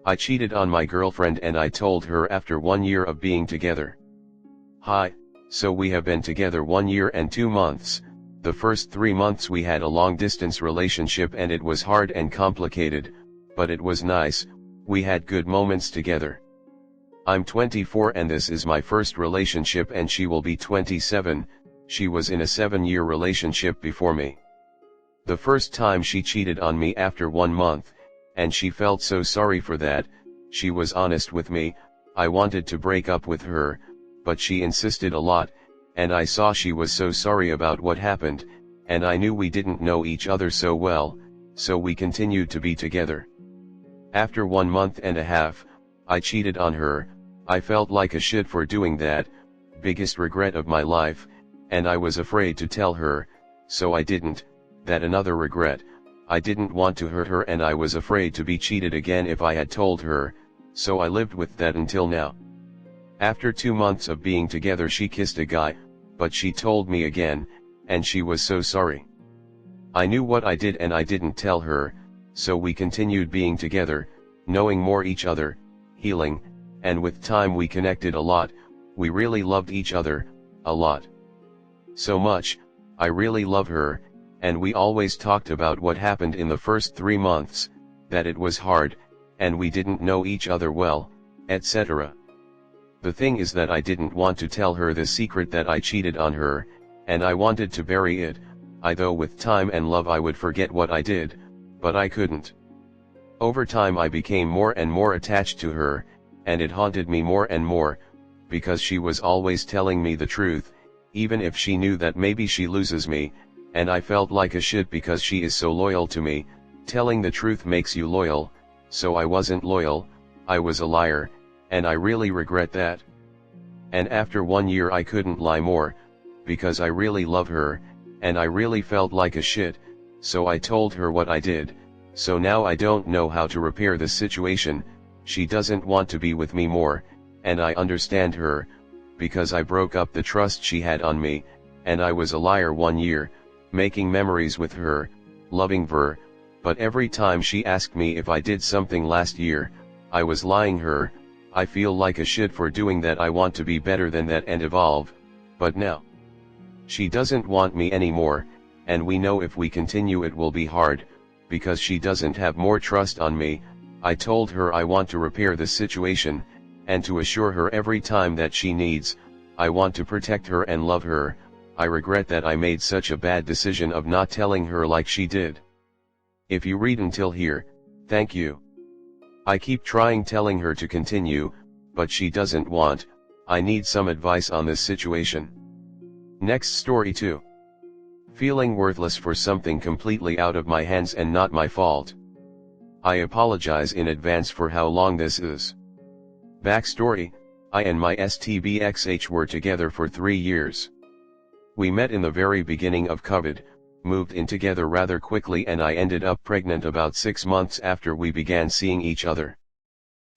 I cheated on my girlfriend and I told her after 1 year of being together. Hi, so we have been together 1 year and 2 months. The first 3 months we had a long distance relationship and it was hard and complicated, but it was nice, we had good moments together. I'm 24 and this is my first relationship and she will be 27, she was in a 7-year relationship before me. The first time she cheated on me after 1 month, and she felt so sorry for that, she was honest with me, I wanted to break up with her, but she insisted a lot, and I saw she was so sorry about what happened, and I knew we didn't know each other so well, so we continued to be together. After 1 month and a half, I cheated on her, I felt like a shit for doing that, biggest regret of my life, and I was afraid to tell her, so I didn't, that another regret. I didn't want to hurt her and I was afraid to be cheated again if I had told her, so I lived with that until now. After 2 months of being together she kissed a guy, but she told me again, and she was so sorry. I knew what I did and I didn't tell her, so we continued being together, knowing more each other, healing, and with time we connected a lot, we really loved each other, a lot. So much, I really love her, and we always talked about what happened in the first 3 months, that it was hard, and we didn't know each other well, etc. The thing is that I didn't want to tell her the secret that I cheated on her, and I wanted to bury it, though with time and love I would forget what I did, but I couldn't. Over time I became more and more attached to her, and it haunted me more and more, because she was always telling me the truth, even if she knew that maybe she loses me, and I felt like a shit because she is so loyal to me. Telling the truth makes you loyal, so I wasn't loyal, I was a liar, and I really regret that. And after 1 year I couldn't lie more, because I really love her, and I really felt like a shit, so I told her what I did, so now I don't know how to repair the situation, she doesn't want to be with me more, and I understand her, because I broke up the trust she had on me, and I was a liar 1 year, making memories with her, loving her, but every time she asked me if I did something last year, I was lying her. I feel like a shit for doing that. I want to be better than that and evolve, but now she doesn't want me anymore, and we know if we continue it will be hard, because she doesn't have more trust on me. I told her I want to repair the situation, and to assure her every time that she needs, I want to protect her and love her. I regret that I made such a bad decision of not telling her like she did. If you read until here, thank you. I keep trying telling her to continue, but she doesn't want. I need some advice on this situation. Next story 2. Feeling worthless for something completely out of my hands and not my fault. I apologize in advance for how long this is. Backstory: I and my STBXH were together for 3 years. We met in the very beginning of COVID, moved in together rather quickly, and I ended up pregnant about 6 months after we began seeing each other.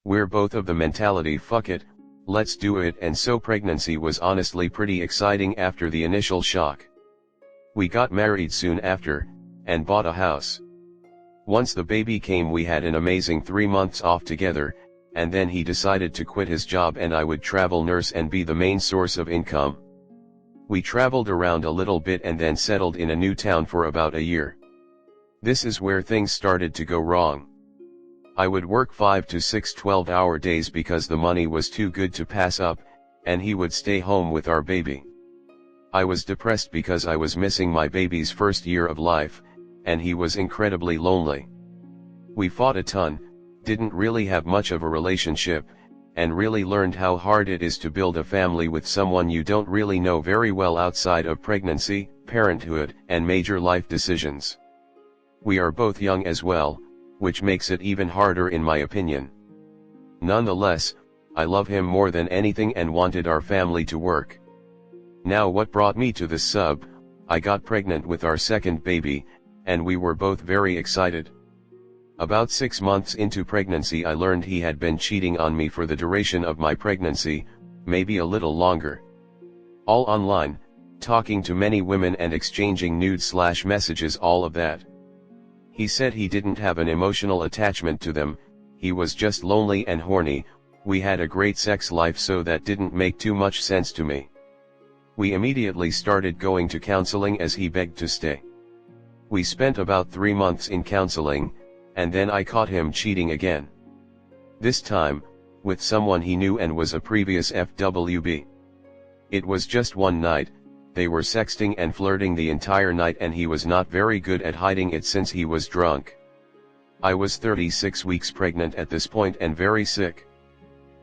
We're both of the mentality fuck it, let's do it, and so pregnancy was honestly pretty exciting after the initial shock. We got married soon after, and bought a house. Once the baby came we had an amazing 3 months off together, and then he decided to quit his job and I would travel nurse and be the main source of income. We traveled around a little bit and then settled in a new town for about a year. This is where things started to go wrong. I would work 5 to 6 12-hour days because the money was too good to pass up, and he would stay home with our baby. I was depressed because I was missing my baby's first year of life, and he was incredibly lonely. We fought a ton, didn't really have much of a relationship, and really learned how hard it is to build a family with someone you don't really know very well outside of pregnancy, parenthood, and major life decisions. We are both young as well, which makes it even harder in my opinion. Nonetheless, I love him more than anything and wanted our family to work. Now what brought me to this sub: I got pregnant with our second baby, and we were both very excited. About 6 months into pregnancy I learned he had been cheating on me for the duration of my pregnancy, maybe a little longer. All online, talking to many women and exchanging nude/messages, all of that. He said he didn't have an emotional attachment to them, he was just lonely and horny. We had a great sex life, so that didn't make too much sense to me. We immediately started going to counseling as he begged to stay. We spent about 3 months in counseling, and then I caught him cheating again. This time, with someone he knew and was a previous FWB. It was just one night, they were sexting and flirting the entire night, and he was not very good at hiding it since he was drunk. I was 36 weeks pregnant at this point and very sick.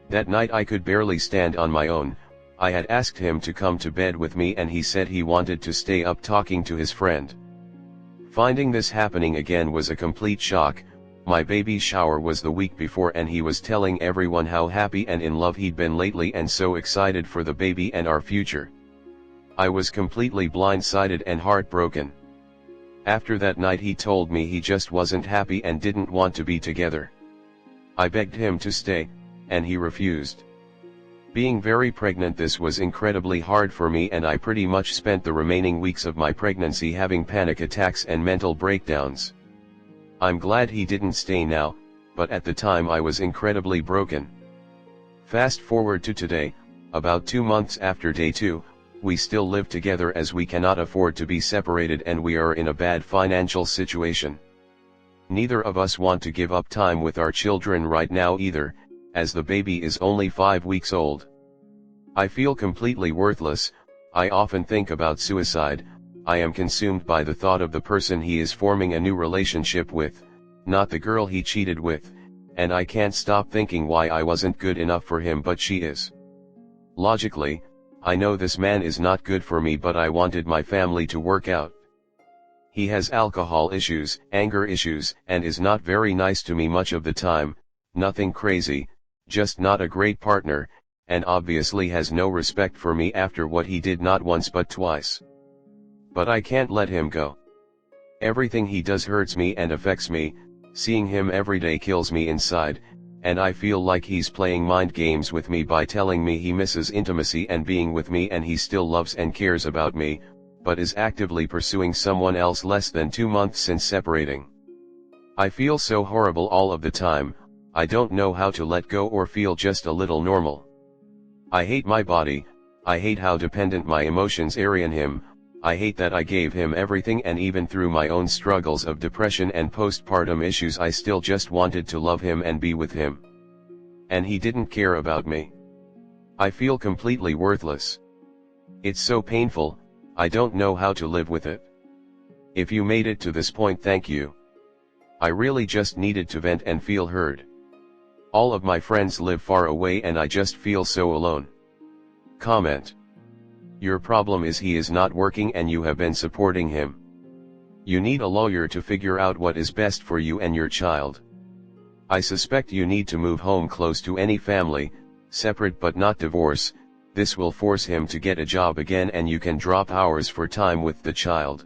That night I could barely stand on my own. I had asked him to come to bed with me and he said he wanted to stay up talking to his friend. Finding this happening again was a complete shock. My baby shower was the week before and he was telling everyone how happy and in love he'd been lately and so excited for the baby and our future. I was completely blindsided and heartbroken. After that night he told me he just wasn't happy and didn't want to be together. I begged him to stay, and he refused. Being very pregnant, this was incredibly hard for me, and I pretty much spent the remaining weeks of my pregnancy having panic attacks and mental breakdowns. I'm glad he didn't stay now, but at the time I was incredibly broken. Fast forward to today, about 2 months after day 2, we still live together as we cannot afford to be separated and we are in a bad financial situation. Neither of us want to give up time with our children right now either, as the baby is only 5 weeks old. I feel completely worthless. I often think about suicide. I am consumed by the thought of the person he is forming a new relationship with, not the girl he cheated with, and I can't stop thinking why I wasn't good enough for him but she is. Logically, I know this man is not good for me, but I wanted my family to work out. He has alcohol issues, anger issues, and is not very nice to me much of the time. Nothing crazy, just not a great partner, and obviously has no respect for me after what he did not once but twice. But I can't let him go. Everything he does hurts me and affects me. Seeing him every day kills me inside, and I feel like he's playing mind games with me by telling me he misses intimacy and being with me and he still loves and cares about me, but is actively pursuing someone else less than 2 months since separating. I feel so horrible all of the time. I don't know how to let go or feel just a little normal. I hate my body. I hate how dependent my emotions are on him. I hate that I gave him everything, and even through my own struggles of depression and postpartum issues I still just wanted to love him and be with him. And he didn't care about me. I feel completely worthless. It's so painful. I don't know how to live with it. If you made it to this point, thank you. I really just needed to vent and feel heard. All of my friends live far away and I just feel so alone. Comment. Your problem is he is not working and you have been supporting him. You need a lawyer to figure out what is best for you and your child. I suspect you need to move home close to any family, separate but not divorce. This will force him to get a job again and you can drop hours for time with the child.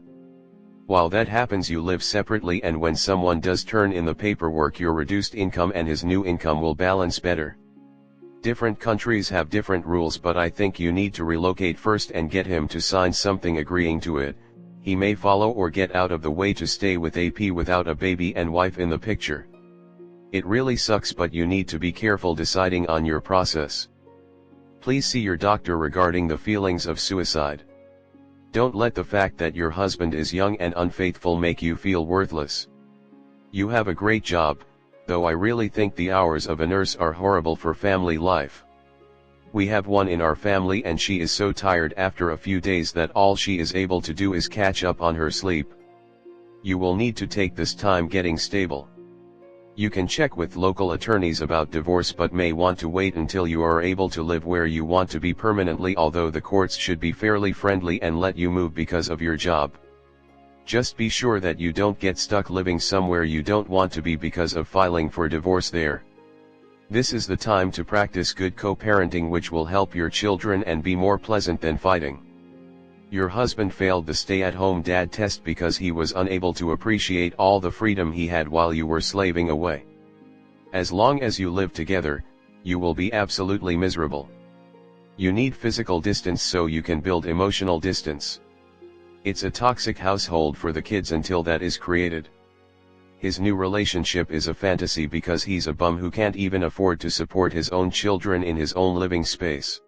While that happens, you live separately, and when someone does turn in the paperwork, your reduced income and his new income will balance better. Different countries have different rules, but I think you need to relocate first and get him to sign something agreeing to it. He may follow or get out of the way to stay with AP without a baby and wife in the picture. It really sucks, but you need to be careful deciding on your process. Please see your doctor regarding the feelings of suicide. Don't let the fact that your husband is young and unfaithful make you feel worthless. You have a great job, though I really think the hours of a nurse are horrible for family life. We have one in our family and she is so tired after a few days that all she is able to do is catch up on her sleep. You will need to take this time getting stable. You can check with local attorneys about divorce but may want to wait until you are able to live where you want to be permanently, although the courts should be fairly friendly and let you move because of your job. Just be sure that you don't get stuck living somewhere you don't want to be because of filing for divorce there. This is the time to practice good co-parenting, which will help your children and be more pleasant than fighting. Your husband failed the stay-at-home dad test because he was unable to appreciate all the freedom he had while you were slaving away. As long as you live together, you will be absolutely miserable. You need physical distance so you can build emotional distance. It's a toxic household for the kids until that is created. His new relationship is a fantasy because he's a bum who can't even afford to support his own children in his own living space.